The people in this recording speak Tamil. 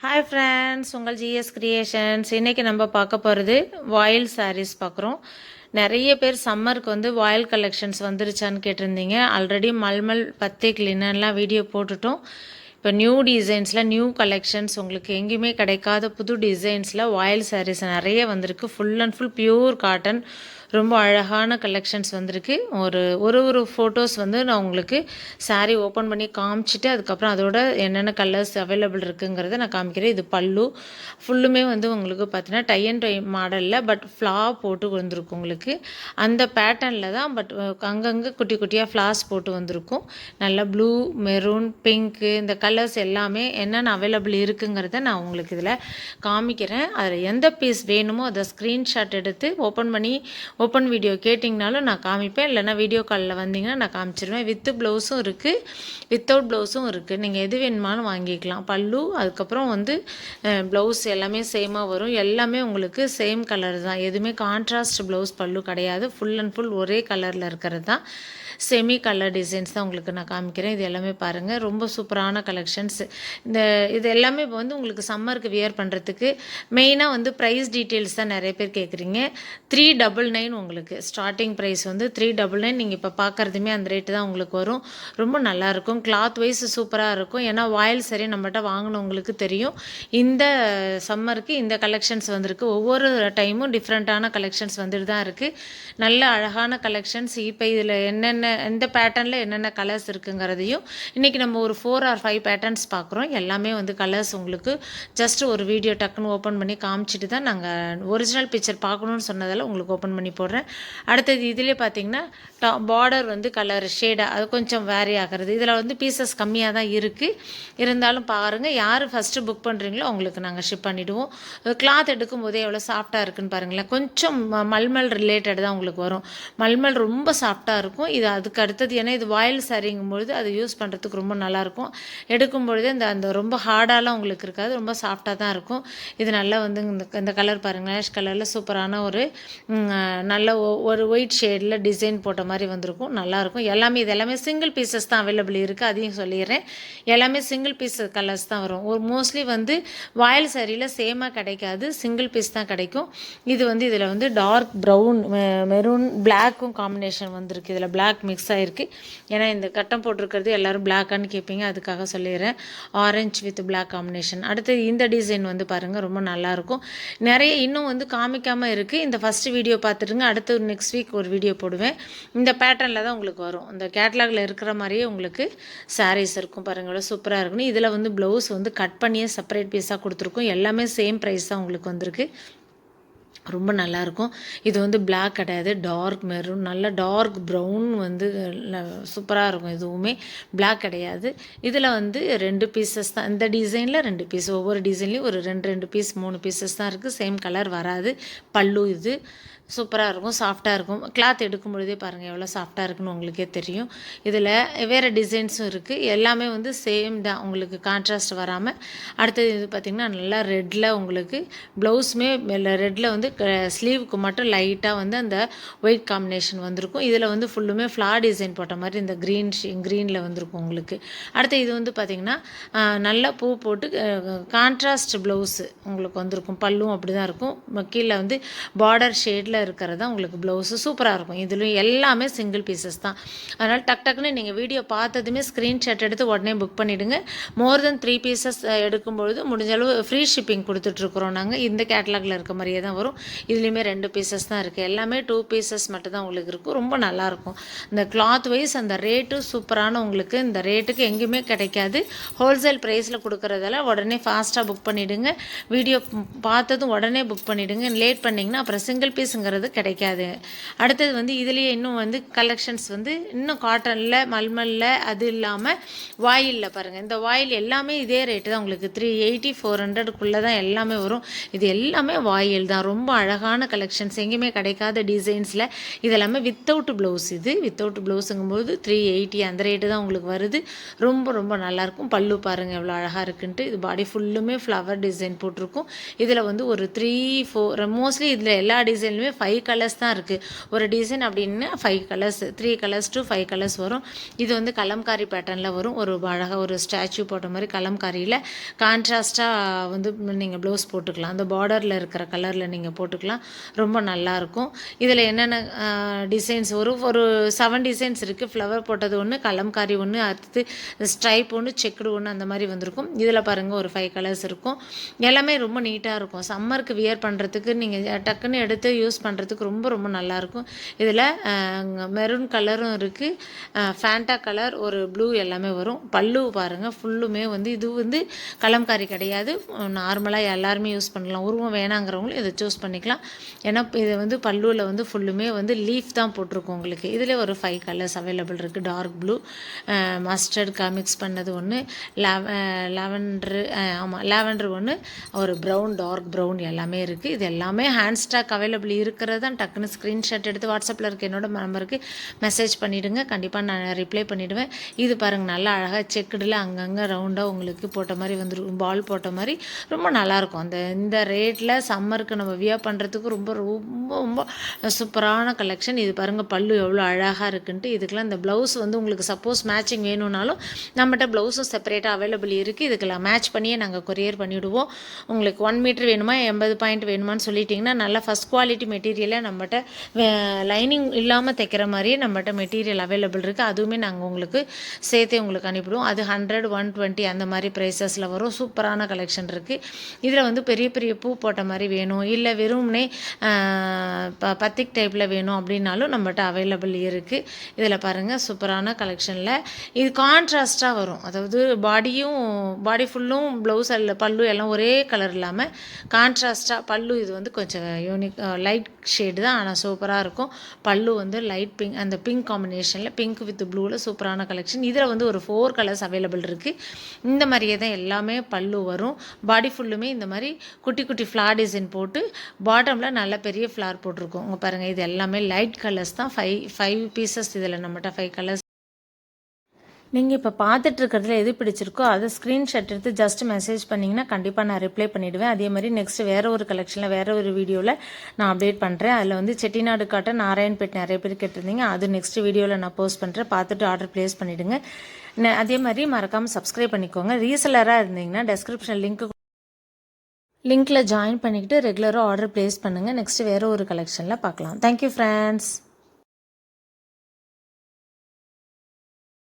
ஹாய் ஃப்ரெண்ட்ஸ், உங்கள் ஜிஎஸ் கிரியேஷன்ஸ். இன்றைக்கி நம்ம பார்க்க போகிறது வாயில் சாரீஸ் பார்க்குறோம். நிறைய பேர் சம்மருக்கு வந்து வாயில் கலெக்ஷன்ஸ் வந்துருச்சான்னு கேட்டிருந்தீங்க. ஆல்ரெடி மல்மல் பத்தேக் லினன்லாம் வீடியோ போட்டுட்டோம். இப்போ நியூ டிசைன்ஸில் நியூ கலெக்ஷன்ஸ் உங்களுக்கு எங்கேயுமே கிடைக்காத புது டிசைன்ஸில் வாயில் சாரீஸ் நிறைய வந்திருக்கு. Full and full pure cotton, ரொம்ப அழகான கலெக்ஷன்ஸ் வந்திருக்கு. ஒரு ஃபோட்டோஸ் வந்து நான் உங்களுக்கு சாரீ ஓப்பன் பண்ணி காமிச்சிட்டு அதுக்கப்புறம் அதோட என்னென்ன கலர்ஸ் அவைலபிள் இருக்குங்கிறத நான் காமிக்கிறேன். இது பல்லு ஃபுல்லுமே வந்து உங்களுக்கு பார்த்தீங்கன்னா டை அண்ட் டை மாடலில் பட் ஃப்ளா போட்டு வந்திருக்கும். உங்களுக்கு அந்த பேட்டர்னில் தான், பட் அங்கங்கே குட்டி குட்டியாக ஃப்ளாஸ் போட்டு வந்திருக்கும். நல்லா ப்ளூ, மெரூன், பிங்க்கு இந்த கலர்ஸ் எல்லாமே என்னென்ன அவைலபிள் இருக்குங்கிறத நான் உங்களுக்கு இதில் காமிக்கிறேன். அதில் எந்த பீஸ் வேணுமோ அதை ஸ்க்ரீன்ஷாட் எடுத்து ஓப்பன் வீடியோ கேட்டிங்கனாலும் நான் காமிப்பேன். இல்லைனா வீடியோ காலில் வந்தீங்கன்னா நான் காமிச்சிருவேன். வித்து ப்ளவுஸும் இருக்குது, வித்தவுட் ப்ளவுஸும் இருக்குது. நீங்கள் எது வேணுமாலும் வாங்கிக்கலாம். பல்லு அதுக்கப்புறம் வந்து ப்ளவுஸ் எல்லாமே சேமாக வரும். எல்லாமே உங்களுக்கு சேம் கலர் தான். எதுவுமே கான்ட்ராஸ்ட் ப்ளவுஸ் பல்லு கிடையாது. ஃபுல் அண்ட் ஃபுல் ஒரே கலரில் இருக்கிறது தான். செமி கலர் டிசைன்ஸ் தான் உங்களுக்கு நான் காமிக்கிறேன். இது எல்லாமே பாருங்கள், ரொம்ப சூப்பரான கலெக்ஷன்ஸ். இது எல்லாமே இப்போ வந்து உங்களுக்கு சம்மருக்கு வியர் பண்ணுறதுக்கு மெயினாக வந்து ப்ரைஸ் டீட்டெயில்ஸ் தான் நிறைய பேர் கேட்குறீங்க. 399 உங்களுக்கு ஸ்டார்டிங் ப்ரைஸ் வந்து 399. நீங்கள் இப்போ பார்க்குறதுமே அந்த ரேட்டு தான் உங்களுக்கு வரும். ரொம்ப நல்லாயிருக்கும். கிளாத் வைஸ் சூப்பராக இருக்கும். ஏன்னா வாயில் சரி நம்மகிட்ட வாங்கினவங்களுக்கு தெரியும். இந்த சம்மருக்கு இந்த கலெக்ஷன்ஸ் வந்திருக்கு. ஒவ்வொரு டைமும் டிஃப்ரெண்ட்டான கலெக்ஷன்ஸ் வந்துட்டு தான் இருக்குது. நல்ல அழகான கலெக்ஷன்ஸ். இப்போ இதில் என்னென்ன எந்த பேட்டர்னில் என்னென்ன கலர்ஸ் இருக்குங்கிறதையும் இன்றைக்கி நம்ம ஒரு 4 or 5 பேட்டர்ன்ஸ் பார்க்குறோம். எல்லாமே வந்து கலர்ஸ் உங்களுக்கு ஜஸ்ட் ஒரு வீடியோ டக்குன்னு ஓப்பன் பண்ணி காமிச்சிட்டு தான் நாங்கள் ஒரிஜினல் பிக்சர் பார்க்கணுன்னு சொன்னதால் உங்களுக்கு ஓப்பன் பண்ணி போடுறேன். அடுத்தது இதிலே பார்த்தீங்கன்னா பார்டர் வந்து கலர் ஷேடாக அது கொஞ்சம் வேரி ஆகிறது. இதில் வந்து பீசஸ் கம்மியாக தான் இருக்குது. இருந்தாலும் பாருங்கள், யார் ஃபஸ்ட்டு புக் பண்ணுறீங்களோ அவங்களுக்கு நாங்கள் ஷிப் பண்ணிவிடுவோம். கிளாத் எடுக்கும் போதே எவ்வளோ சாஃப்டாக இருக்குன்னு பாருங்களேன். கொஞ்சம் மல்மல் ரிலேட்டட் தான் உங்களுக்கு வரும். மல்மல் ரொம்ப சாஃப்டாக இருக்கும். இது அதுக்கு அடுத்தது, ஏன்னா இது வாயில் சாரிங்கும்பொழுது அது யூஸ் பண்ணுறதுக்கு ரொம்ப நல்லாயிருக்கும். எடுக்கும்பொழுது அந்த ரொம்ப ஹார்டாலாம் உங்களுக்கு இருக்காது, ரொம்ப சாஃப்டாக தான் இருக்கும். இது நல்லா வந்து இந்த கலர் பாருங்கள், ஆஷ் கலரில் சூப்பரான ஒரு நல்ல ஒரு ஒயிட் ஷேடில் டிசைன் போட்ட மாதிரி வந்திருக்கும். நல்லாயிருக்கும். இது எல்லாமே சிங்கிள் பீசஸ் தான் அவைலபிள் இருக்குது. அதையும் சொல்லிடுறேன். எல்லாமே சிங்கிள் பீஸ் கலர்ஸ் தான் வரும். மோஸ்ட்லி வந்து வாயில் சாரியில் சேமாக கிடைக்காது, சிங்கிள் பீஸ் தான் கிடைக்கும். இது வந்து இதில் வந்து டார்க் ப்ரௌன், மெரூன், பிளாக்கும் காம்பினேஷன் வந்திருக்கு. இதில் பிளாக் மிக்ஸ் ஆகிருக்கு. ஏன்னா இந்த கட்டம் போட்டிருக்கிறது எல்லோரும் பிளாக்கான்னு கேட்பீங்க, அதுக்காக சொல்லிடுறேன். Orange with black combination. அடுத்து இந்த டிசைன் வந்து பாருங்கள், ரொம்ப நல்லாயிருக்கும். நிறைய இன்னும் வந்து காமிக்காமல் இருக்குது. இந்த ஃபஸ்ட்டு வீடியோ பார்த்துட்டுங்க. அடுத்து நெக்ஸ்ட் வீக் ஒரு வீடியோ போடுவேன். இந்த பேட்டர்னில் தான் உங்களுக்கு வரும். இந்த கேட்லாகில் இருக்கிற மாதிரியே உங்களுக்கு சாரீஸ் இருக்கும். பாருங்கள், சூப்பராக இருக்குன்னு. இதில் வந்து ப்ளவுஸ் வந்து கட் பண்ணியே செப்பரேட் பீஸாக கொடுத்துருக்கோம். எல்லாமே சேம் ப்ரைஸ் தான் உங்களுக்கு வந்திருக்கு. ரொம்ப நல்லாயிருக்கும். இது வந்து பிளாக் கிடையாது, டார்க் மெரூன், நல்ல டார்க் ப்ரௌன் வந்து சூப்பராக இருக்கும். இதுவுமே பிளாக் கிடையாது. இதில் வந்து 2 பீசஸ் தான். இந்த டிசைனில் 2 பீஸ், ஒவ்வொரு டிசைன்லேயும் ஒரு 2 பீஸ் 3 பீசஸ் தான் இருக்குது. சேம் கலர் வராது. பல்லு இது சூப்பராக இருக்கும், சாஃப்டாக இருக்கும். கிளாத் எடுக்கும் பொழுதே பாருங்கள் எவ்வளோ சாஃப்டாக இருக்குன்னு உங்களுக்கே தெரியும். இதில் வேறு டிசைன்ஸும் இருக்குது. எல்லாமே வந்து சேம் தான், உங்களுக்கு கான்ட்ராஸ்ட் வராமல். அடுத்தது இது பார்த்திங்கன்னா நல்லா ரெட்டில் உங்களுக்கு ப்ளவுஸுமே ரெட்டில் வந்து ஸ்லீவுக்கு மட்டும் லைட்டாக வந்து அந்த ஒயிட் காம்பினேஷன் வந்திருக்கும். இதில் வந்து ஃபுல்லுமே ஃப்ளார் டிசைன் போட்ட மாதிரி இந்த க்ரீனில் வந்திருக்கும் உங்களுக்கு. அடுத்து இது வந்து பார்த்திங்கன்னா நல்லா பூ போட்டு கான்ட்ராஸ்ட் ப்ளவுஸு உங்களுக்கு வந்திருக்கும். பல்லும் அப்படி தான் இருக்கும். கீழே வந்து பார்டர் ஷேடில் இருக்கிறது தான் உங்களுக்கு ப்ளவுஸு. சூப்பராக இருக்கும். இதுலேயும் எல்லாமே சிங்கிள் பீசஸ் தான். அதனால் டக்குன்னு நீங்கள் வீடியோ பார்த்ததுமே ஸ்க்ரீன்ஷாட் எடுத்து உடனே புக் பண்ணிவிடுங்க. மோர் தென் 3 பீசஸ் எடுக்கும்பொழுது முடிஞ்ச அளவு ஃப்ரீ ஷிப்பிங் கொடுத்துட்ருக்குறோம் நாங்கள். இந்த கேட்டலாகில் இருக்க மாதிரியே தான் வரும். இதுலேயுமே 2 பீசஸ் தான் இருக்குது. எல்லாமே 2 பீசஸ் மட்டும் தான் உங்களுக்கு இருக்கும். ரொம்ப நல்லாயிருக்கும். இந்த கிளாத் வைஸ் அந்த ரேட்டு சூப்பரான உங்களுக்கு. இந்த ரேட்டுக்கு எங்கேயுமே கிடைக்காது. ஹோல்சேல் ப்ரைஸில் கொடுக்குறதால உடனே ஃபாஸ்ட்டாக புக் பண்ணிவிடுங்க. வீடியோ பார்த்ததும் உடனே புக் பண்ணிவிடுங்க. லேட் பண்ணிங்கன்னா அப்புறம் சிங்கிள் பீஸுங்கிறது கிடைக்காது. அடுத்தது வந்து இதுலேயே இன்னும் வந்து கலெக்ஷன்ஸ் வந்து இன்னும் காட்டனில், மல்மலில், அது இல்லாமல் வாயிலில் பாருங்கள். இந்த வாயில் எல்லாமே இதே ரேட்டு தான் உங்களுக்கு. 380 400க்குள்ளே தான் எல்லாமே வரும். இது எல்லாமே வாயில் தான். ரொம்ப அழகான கலெக்ஷன்ஸ், எங்கேயுமே கிடைக்காத டிசைன்ஸில். இது எல்லாமே வித்தவுட் ப்ளவுஸ். இது வித்தவுட் ப்ளவுஸுங்கும்போது 380 அந்த ரேட்டு தான் உங்களுக்கு வருது. ரொம்ப ரொம்ப நல்லாயிருக்கும். பல்லு பாருங்கள் எவ்வளோ அழகாக இருக்குன்ட்டு. இது பாடி ஃபுல்லுமே ஃப்ளவர் டிசைன் போட்டிருக்கும். இதில் வந்து ஒரு 3 4 மோஸ்ட்லி இதில் எல்லா டிசைன்லையுமே 5 கலர்ஸ் தான் இருக்குது. ஒரு டிசைன் அப்படின்னா 5 கலர்ஸ், 3 கலர்ஸ் to 5 கலர்ஸ் வரும். இது வந்து கலம்காரி பேட்டர்னில் வரும். ஒரு அழகாக ஒரு ஸ்டாச்சு போட்ட மாதிரி கலம்காரியில் கான்ட்ராஸ்ட்டாக வந்து நீங்கள் ப்ளவுஸ் போட்டுக்கலாம். அந்த பார்டரில் இருக்கிற கலரில் நீங்கள் போட்டுக்கலாம். ரொம்ப நல்லாயிருக்கும். இதில் என்னென்ன டிசைன்ஸ் வரும், ஒரு 7 டிசைன்ஸ் இருக்குது. ஃப்ளவர் போட்டது ஒன்று, கலம்காரி ஒன்று, அடுத்து ஸ்ட்ரைப் ஒன்று, செக்குடு ஒன்று, அந்த மாதிரி வந்திருக்கும். இதில் பாருங்கள் ஒரு 5 கலர்ஸ் இருக்கும். எல்லாமே ரொம்ப நீட்டாக இருக்கும். சம்மருக்கு வியர் பண்ணுறதுக்கு நீங்கள் டக்குன்னு எடுத்து யூஸ் பண்ணுறதுக்கு ரொம்ப ரொம்ப நல்லாயிருக்கும். இதில் மெரூன் கலரும் இருக்குது, ஃபேண்டா கலர், ஒரு ப்ளூ எல்லாமே வரும். பல்லு பாருங்கள் ஃபுல்லுமே வந்து இது வந்து கலம்காரி கிடையாது, நார்மலாக எல்லாருமே யூஸ் பண்ணலாம். உருவம் வேணாங்கிறவங்களும் இதை சூஸ் பண்ணிக்கலாம். ஏன்னா இது வந்து பல்லுவில் வந்து ஃபுல்லுமே வந்து லீஃப் தான் போட்டிருக்கும் உங்களுக்கு. இதில் ஒரு 5 கலர்ஸ் அவைலபிள் இருக்குது. டார்க் ப்ளூ, மஸ்டர்ட் மிக்ஸ் பண்ணது ஒன்று, லாவெண்டரு, ஆமாம் லாவெண்டர் ஒன்று, ஒரு ப்ரௌன், டார்க் ப்ரௌன் எல்லாமே இருக்குது. இது எல்லாமே ஹேண்ட் ஸ்டாக் அவைலபிள் இருக்கிறது தான். டக்குன்னு ஸ்க்ரீன்ஷாட் எடுத்து வாட்ஸ்அப்பில் இருக்க என்னோட நம்பருக்கு மெசேஜ் பண்ணிவிடுங்க. கண்டிப்பாக நான் ரிப்ளை பண்ணிவிடுவேன். இது பாருங்கள் நல்லா அழகாக செக்குடில் அங்கங்கே ரவுண்டாக உங்களுக்கு போட்ட மாதிரி வந்துருக்கும், பால் போட்ட மாதிரி ரொம்ப நல்லாயிருக்கும். இந்த ரேட்டில் சம்மருக்கு நம்ம வியர் பண்ணுறதுக்கு ரொம்ப ரொம்ப ரொம்ப சூப்பரான கலெக்ஷன். இது பாருங்கள் பல்லு எவ்வளோ அழகாக இருக்குன்ட்டு. இதுக்கெல்லாம் இந்த ப்ளவுஸ் வந்து உங்களுக்கு சப்போஸ் மேட்சிங் வேணும்னாலும் நம்மகிட்ட ப்ளவுஸும் செப்பரேட்டாக அவைலபிள் இருக்குது. இதுக்கெல்லாம் மேட்ச் பண்ணியே நாங்கள் கொரியர் பண்ணிவிடுவோம். உங்களுக்கு 1 மீட்டர் வேணுமா, 80 பாயிண்ட் வேணுமான்னு சொல்லிட்டிங்கன்னா நல்லா ஃபஸ்ட் குவாலிட்டி மெட்டீரியலை நம்மகிட்ட லைனிங் இல்லாமல் தைக்கிற மாதிரியே நம்மகிட்ட மெட்டீரியல் அவைலபிள் இருக்குது. அதுவுமே நாங்கள் உங்களுக்கு சேர்த்தே உங்களுக்கு அனுப்பிடுவோம். அது 100, 120 அந்த மாதிரி ப்ரைஸஸில் வரும். சூப்பரான கலெக்ஷன் இருக்குது. இதில் வந்து பெரிய பெரிய பூ போட்ட மாதிரி வேணும், இல்லை வெறும்னே பத்திக் டைப்பில் வேணும் அப்படின்னாலும் நம்மகிட்ட அவைலபிள் இருக்குது. இதில் பாருங்கள் சூப்பரான கலெக்ஷனில் இது கான்ட்ராஸ்ட்டாக வரும். அதாவது பாடி ஃபுல்லும் ப்ளவுஸ் அல்ல பல்லு எல்லாம் ஒரே கலர் இல்லாமல் கான்ட்ராஸ்ட்டாக பல்லு. இது வந்து கொஞ்சம் யூனிக் லைட் ஷேடு தான், ஆனால் சூப்பராக இருக்கும். பல்லு வந்து லைட் பிங்க், அந்த பிங்க் காம்பினேஷனில் பிங்க் வித் ப்ளூவில் சூப்பரான கலெக்ஷன். இதில் வந்து ஒரு 4 கலர்ஸ் அவைலபிள் இருக்குது. இந்த மாதிரியே தான் எல்லாமே பல்லு வரும். பாடி ஃபுல்லுமே இந்த மாதிரி குட்டி குட்டி ஃப்ளார் டிசைன் போட்டு பாட்டமில் நல்ல பெரிய ஃப்ளார் போட்டிருக்கோம். உங்கள் பாருங்கள் இது எல்லாமே லைட் கலர்ஸ் தான். 5 பீசஸ் இதில் நம்மகிட்ட 5 கலர்ஸ். நீங்கள் இப்போ பார்த்துட்ருக்கிறதுல எது பிடிச்சிருக்கோ அதை ஸ்க்ரீன்ஷாட் எடுத்து ஜஸ்ட் மெசேஜ் பண்ணிங்கன்னா கண்டிப்பாக நான் ரிப்ளை பண்ணிவிடுவேன். அதே மாதிரி நெக்ஸ்ட் வேறு ஒரு கலெக்ஷனில் வேறு ஒரு வீடியோவில் நான் அப்டேட் பண்ணுறேன். அதில் வந்து செட்டிநாடு காட்டன், நாராயண்பேட் நிறைய பேர் கேட்டிருந்தீங்க. அது நெக்ஸ்ட் வீடியோவில் நான் போஸ்ட் பண்ணுறேன். பார்த்துட்டு ஆர்டர் ப்ளேஸ் பண்ணிவிடுங்க. அதே மாதிரி மறக்காமல் சப்ஸ்கிரைப் பண்ணிக்கோங்க. ரீசெல்லராக இருந்தீங்கன்னா டெஸ்கிரிப்ஷன் லிங்க்கில் ஜாயின் பண்ணிக்கிட்டு ரெகுலராக ஆர்டர் ப்ளேஸ் பண்ணுங்கள். நெக்ஸ்ட் வேறு ஒரு கலெக்ஷனில் பார்க்கலாம். Thank you friends.